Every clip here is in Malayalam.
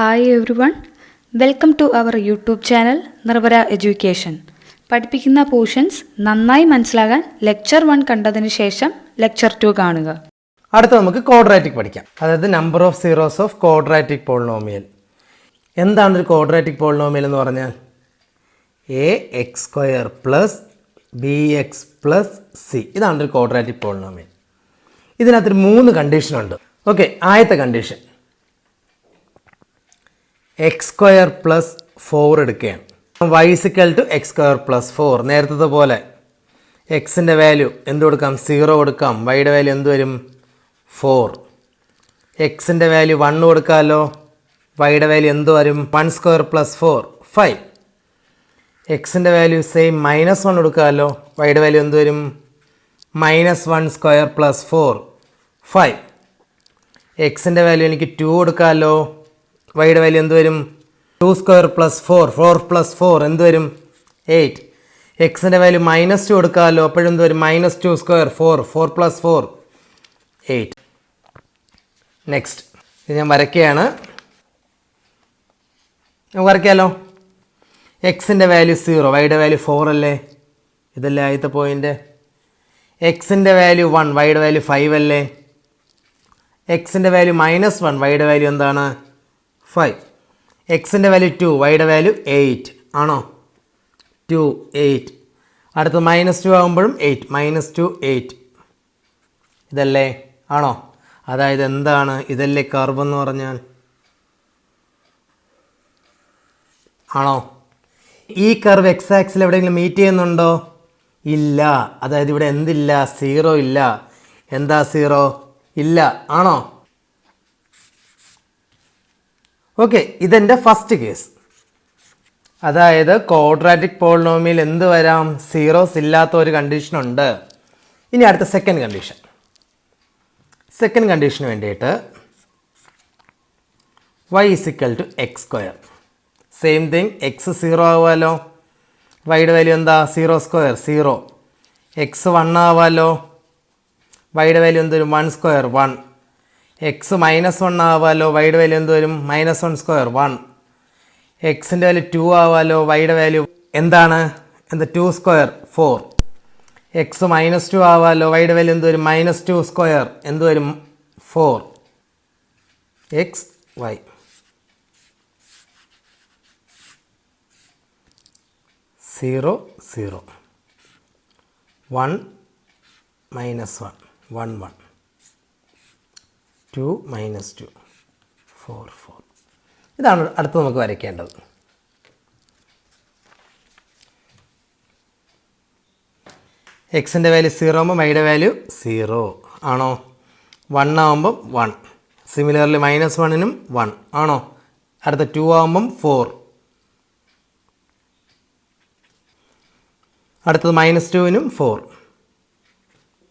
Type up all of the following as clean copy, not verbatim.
Hi everyone, welcome to our YouTube channel Nirvara Education. പഠിപ്പിക്കുന്ന പോർഷൻസ് നന്നായി മനസ്സിലാകാൻ ലെക്ചർ 1 കണ്ടതിന് ശേഷം ലെക്ചർ 2 കാണുക. അടുത്ത നമുക്ക് ക്വാഡ്രാറ്റിക് പഠിക്കാം. അതായത് number of zeros of quadratic polynomial. എന്താണ് ഒരു ക്വാഡ്രാറ്റിക് പോളിനോമിയൽ എന്ന് പറഞ്ഞാൽ? ax² plus bx plus c. ഇതാണ് ഒരു ക്വാഡ്രാറ്റിക് പോളിനോമിയൽ. ഇതിനകത്തൊരു 3 കണ്ടീഷനുണ്ട്. ഓക്കെ, ആദ്യത്തെ കണ്ടീഷൻ x² പ്ലസ് 4 എടുക്കുകയാണ്. y = x² plus 4. നേരത്തെ പോലെ എക്സിൻ്റെ വാല്യൂ എന്ത് കൊടുക്കാം? 0 കൊടുക്കാം. വൈയുടെ വാല്യൂ എന്ത് വരും? 4. എക്സിൻ്റെ വാല്യൂ 1 കൊടുക്കാമല്ലോ. വൈയുടെ വാല്യൂ എന്ത് വരും? 1² പ്ലസ് 4 5. എക്സിൻ്റെ വാല്യൂ സെയിം -1 കൊടുക്കാമല്ലോ. വൈയുടെ വാല്യൂ എന്ത് വരും? -1² പ്ലസ് 4 5. എക്സിൻ്റെ വാല്യൂ എനിക്ക് 2 കൊടുക്കാമല്ലോ. വൈയുടെ വാല്യൂ എന്ത് വരും? 2² പ്ലസ് 4 പ്ലസ് 4 എന്ത് വരും? 8. എക്സിൻ്റെ വാല്യൂ -2 കൊടുക്കാമല്ലോ. അപ്പോഴും എന്ത് വരും? -2² 4 പ്ലസ് 4 8. നെക്സ്റ്റ് ഇത് ഞാൻ വരയ്ക്കുകയാണ്. വരയ്ക്കാമല്ലോ. എക്സിൻ്റെ വാല്യൂ 0, വൈയുടെ വാല്യൂ 4 അല്ലേ? ഇതല്ലേ ആദ്യത്തെ പോയിൻ്റ്. എക്സിൻ്റെ വാല്യൂ 1, വൈയുടെ വാല്യൂ 5 അല്ലേ? എക്സിൻ്റെ വാല്യൂ -1, വൈയുടെ വാല്യൂ എന്താണ്? 5. എക്സിൻ്റെ വാല്യൂ 2, വൈയുടെ വാല്യൂ 8 ആണോ? 2 8. അടുത്ത് -2 ആകുമ്പോഴും 8 -2 8. ഇതല്ലേ ആണോ? അതായത് എന്താണ്? ഇതല്ലേ കർവ് എന്ന് പറഞ്ഞാൽ? ആണോ? ഈ കർവ് എക്സ് ആക്സിൽ എവിടെയെങ്കിലും മീറ്റ് ചെയ്യുന്നുണ്ടോ? ഇല്ല. അതായത് ഇവിടെ എന്തില്ല? 0 ഇല്ല. എന്താ 0? ഇല്ല. ആണോ? ഓക്കെ, ഇതെൻ്റെ ഫസ്റ്റ് കേസ്. അതായത് ക്വാഡ്രാറ്റിക് പോളിനോമിയൽ എന്ത് വരാം? സീറോസ് ഇല്ലാത്ത ഒരു കണ്ടീഷനുണ്ട്. ഇനി അടുത്ത സെക്കൻഡ് കണ്ടീഷൻ. സെക്കൻഡ് കണ്ടീഷന് വേണ്ടിയിട്ട് y = x². Same thing, X 0 ആവുമല്ലോ. വൈയുടെ വാല്യൂ എന്താ? 0² 0. എക്സ് 1 ആവാമല്ലോ. വൈയുടെ വാല്യൂ എന്ത് വരും? 1² 1. എക്സ് -1 ആവാമല്ലോ. വൈയുടെ വാല്യൂ എന്ത് വരും? -1² 1. എക്സിൻ്റെ വാല്യൂ 2 ആവാമല്ലോ. വൈയുടെ വാല്യൂ എന്താണ്? എന്താ? 2² 4. എക്സ് -2 ആവാമല്ലോ. വൈയുടെ വാല്യൂ എന്ത് വരും? -2² എന്ത് വരും? 4 എക്സ് വൈ. സീറോ 0 1 -1 1 1 2 -2 4 4. ഇതാണ് അടുത്ത് നമുക്ക് വരയ്ക്കേണ്ടത്. എക്സിൻ്റെ വാല്യൂ 0 ആകുമ്പോൾ വൈയുടെ വാല്യൂ 0 ആണോ? 1 ആകുമ്പം 1. സിമിലർലി -1നും 1 ആണോ? അടുത്ത 2 ആകുമ്പം 4. അടുത്തത് -2നും 4.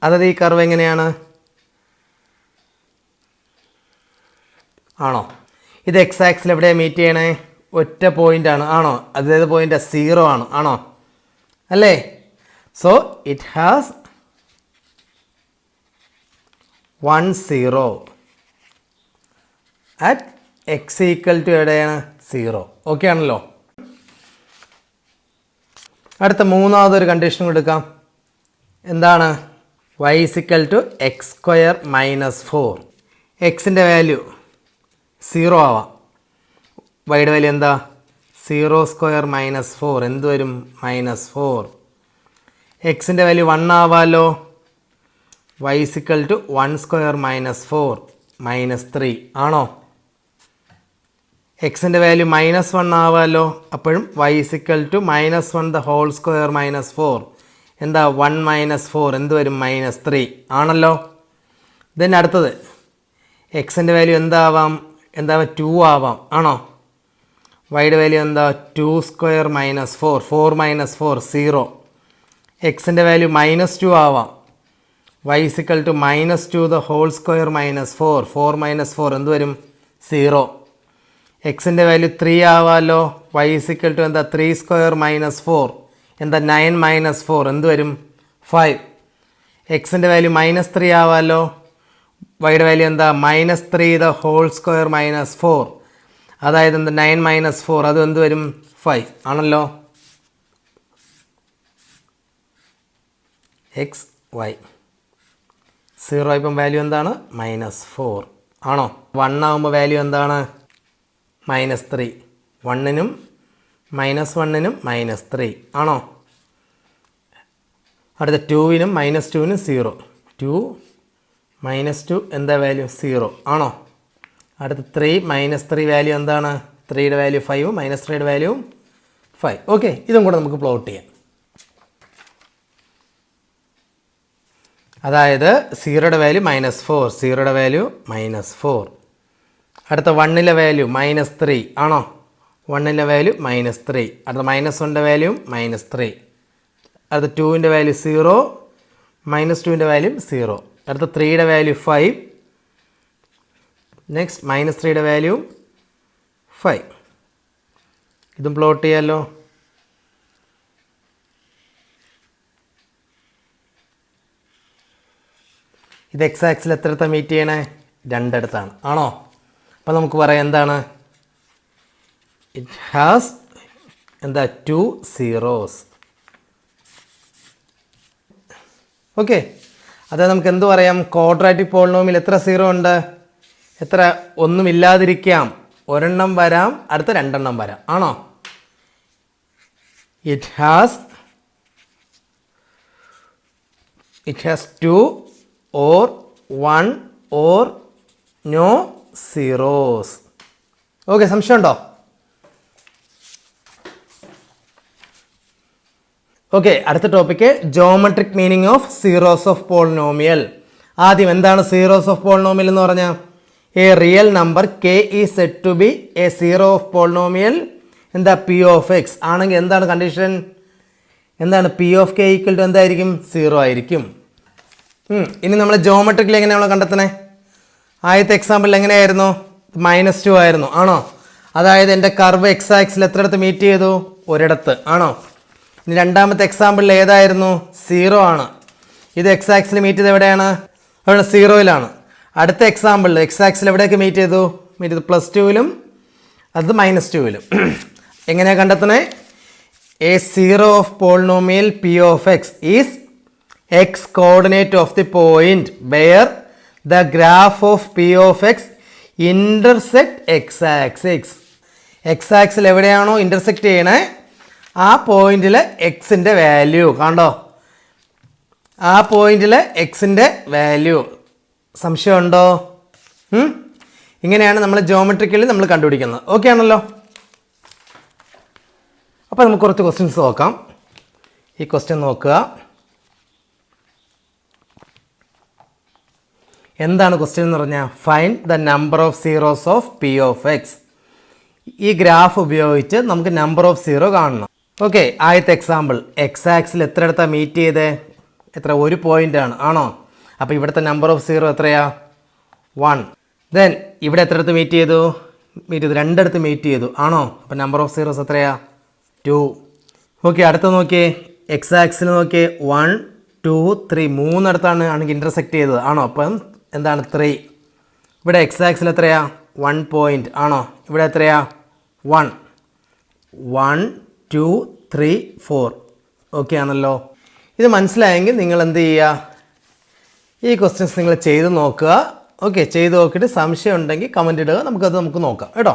അതായത് ഈ കർവ് എങ്ങനെയാണ്? ആണോ? ഇത് എക്സ് ആക്സിൽ എവിടെയാണ് മീറ്റ് ചെയ്യണേ? ഒറ്റ പോയിൻ്റാണ്. ആണോ? അതായത് പോയിൻ്റ് 0 ആണ്. ആണോ? അല്ലേ? So it has 1 0 at X = എവിടെയാണ്? 0. ഓക്കെ ആണല്ലോ. അടുത്ത മൂന്നാമതൊരു കണ്ടീഷൻ കൊടുക്കാം. എന്താണ്? y = x² - 4. എക്സിൻ്റെ വാല്യൂ 0 ആവാം. വൈയുടെ വാല്യൂ എന്താ? 0² - 4 എന്ത് വരും? -4. എക്സിൻ്റെ വാല്യൂ 1 ആവാമല്ലോ. y = 1² - 4 -3 ആണോ? എക്സിൻ്റെ വാല്യൂ -1 ആവാമല്ലോ. അപ്പോഴും y = -1² - 4 എന്താ? 1 - 4 എന്ത് വരും? -3 ആണല്ലോ. ദെൻ അടുത്തത് എക്സിൻ്റെ വാല്യൂ എന്താവാം? എന്താവാം? 2 ആവാം. ആണോ? വൈയുടെ വാല്യൂ എന്താ? 2² - 4 4 - 4 0. എക്സിൻ്റെ വാല്യൂ -2 ആവാം. y = -2² - 4 4 - 4 എന്ത് വരും? 0. എക്സിൻ്റെ വാല്യൂ 3 ആവാമല്ലോ. y = എന്താ? 3² - 4 എന്താ? 9 - 4 എന്ത് വരും? 5. എക്സിൻ്റെ വാല്യൂ -3 ആവാമല്ലോ. വൈയുടെ വാല്യൂ എന്താ? -3² - 4. അതായത് എന്ത് 9 മൈനസ് 4 അത് എന്ത് വരും 5 ആണല്ലോ. എക്സ് വൈ 0 ഇപ്പം വാല്യൂ എന്താണ് -4 ആണോ. 1 ആകുമ്പോൾ വാല്യൂ എന്താണ് -3. 1നും -1നും -3 ആണോ. അടുത്ത 2നും -2നും 0. 2 -2 എന്താ വാല്യൂ 0 ആണോ. അടുത്ത 3 -3 വാല്യൂ എന്താണ് 3യുടെ വാല്യൂ 5 -3യുടെ വാല്യൂ 5. ഓക്കെ, ഇതും കൂടെ നമുക്ക് പ്ലോട്ട് ചെയ്യാം. അതായത് 0യുടെ വാല്യൂ -4, 0യുടെ വാല്യൂ -4. അടുത്ത 1ലെ വാല്യൂ -3 ആണോ. 1ലെ വാല്യൂ -3. അടുത്ത -1ൻ്റെ വാല്യൂ -3. അടുത്ത 2ൻ്റെ വാല്യൂ 0, -2ൻ്റെ വാല്യൂ 0. അടുത്ത 3യുടെ വാല്യൂ 5. നെക്സ്റ്റ് -3യുടെ വാല്യൂ 5. ഇതും പ്ലോട്ട് ചെയ്യാമല്ലോ. ഇത് എക്സ് ആക്സിൽ എത്ര മീറ്റ് ചെയ്യണേ 2 അടുത്താണ് ആണോ. അപ്പോൾ നമുക്ക് പറയാം എന്താണ് ഇറ്റ് ഹാസ് എന്താ 2 zeros. ഓക്കെ, അതായത് നമുക്ക് എന്ത് പറയാം ക്വാഡ്രാറ്റിക് പോളിനോമിയൽ എത്ര 0 ഉണ്ട്, എത്ര ഒന്നുമില്ലാതിരിക്കാം, ഒരെണ്ണം വരാം, അടുത്ത 2 എണ്ണം വരാം ആണോ. It has 2 or 1 or no zeros. Okay, സംശയമുണ്ടോ? ഓക്കെ, അടുത്ത topic geometric meaning of zeros of polynomial. ആദ്യം എന്താണ് സീറോസ് ഓഫ് പോളിനോമിയൽ എന്ന് പറഞ്ഞാൽ a real number k is said to be a zero of polynomial എന്താ പി ഓഫ് എക്സ് ആണെങ്കിൽ എന്താണ് കണ്ടീഷൻ, എന്താണ് p of k equal to എന്തായിരിക്കും 0 ആയിരിക്കും. ഇനി നമ്മൾ ജോമെട്രിക്കിൽ എങ്ങനെയാണ് കണ്ടെത്തണേ? ആദ്യത്തെ എക്സാമ്പിളിൽ എങ്ങനെയായിരുന്നു -2 ആയിരുന്നു ആണോ. അതായത് എൻ്റെ കർവ് എക്സ് ആക്സിൽ എത്രയിടത്ത് മീറ്റ് ചെയ്തു, ഒരിടത്ത് ആണോ. ഇനി രണ്ടാമത്തെ എക്സാമ്പിളിൽ ഏതായിരുന്നു 0 ആണ്. ഇത് എക്സ് ആക്സിൽ മീറ്റ് ചെയ്ത് എവിടെയാണ്, അവിടെ 0യിലാണ്. അടുത്ത എക്സാമ്പിളിൽ എക്സ് ആക്സിൽ എവിടെയൊക്കെ മീറ്റ് ചെയ്തു +2ലും അത് -2ലും. എങ്ങനെയാണ് കണ്ടെത്തണേ? A zero of polynomial p of x is x coordinate of the point where the graph of p of x intersect x axis. X ആക്സിൽ എവിടെയാണോ ഇൻ്റർസെക്റ്റ് ചെയ്യണേ ആ പോയിന്റിൽ എക്സിൻ്റെ വാല്യൂ കണ്ടോ, ആ പോയിന്റിൽ എക്സിൻ്റെ വാല്യൂ. സംശയമുണ്ടോ? ഇങ്ങനെയാണ് നമ്മൾ ജോമെട്രിക്കലി നമ്മൾ കണ്ടുപിടിക്കുന്നത്. ഓക്കെ ആണല്ലോ. അപ്പോൾ നമുക്ക് കുറച്ച് ക്വസ്റ്റ്യൻസ് നോക്കാം. ഈ ക്വസ്റ്റ്യൻ നോക്കുക. എന്താണ് ക്വസ്റ്റ്യൻ എന്ന് പറഞ്ഞാൽ find the number of zeros of p of X. ഈ ഗ്രാഫ് ഉപയോഗിച്ച് നമുക്ക് നമ്പർ ഓഫ് 0 കാണണം. ഓക്കെ, ആദ്യത്തെ എക്സാമ്പിൾ എക്സ് ആക്സിൽ എത്ര അടുത്താണ് മീറ്റ് ചെയ്തേ, എത്ര ഒരു പോയിൻ്റാണ് ആണോ. അപ്പോൾ ഇവിടുത്തെ നമ്പർ ഓഫ് 0 എത്രയാ 1. ദെൻ ഇവിടെ എത്ര അടുത്ത് മീറ്റ് ചെയ്തു, 2 അടുത്ത് മീറ്റ് ചെയ്തു ആണോ. അപ്പോൾ നമ്പർ ഓഫ് സീറോസ് എത്രയാ 2. ഓക്കെ, അടുത്ത നോക്കിയേ എക്സ് ആക്സിൽ നോക്കിയേ 1 2 3 3 അടുത്താണ് ആണെങ്കിൽ ഇൻ്റർസെക്റ്റ് ചെയ്തത് ആണോ. അപ്പം എന്താണ് 3. ഇവിടെ എക്സ് ആക്സിൽ എത്രയാ 1 പോയിൻ്റ് ആണോ. ഇവിടെ എത്രയാ 1 1 2 3 4. ഓക്കെ ആണല്ലോ. ഇത് മനസ്സിലായെങ്കിൽ നിങ്ങൾ എന്ത് ചെയ്യുക, ഈ ക്വസ്റ്റ്യൻസ് നിങ്ങൾ ചെയ്ത് നോക്കുക. ഓക്കെ, ചെയ്ത് നോക്കിയിട്ട് സംശയം ഉണ്ടെങ്കിൽ കമൻ്റ് ഇടുക, നമുക്ക് നോക്കാം കേട്ടോ.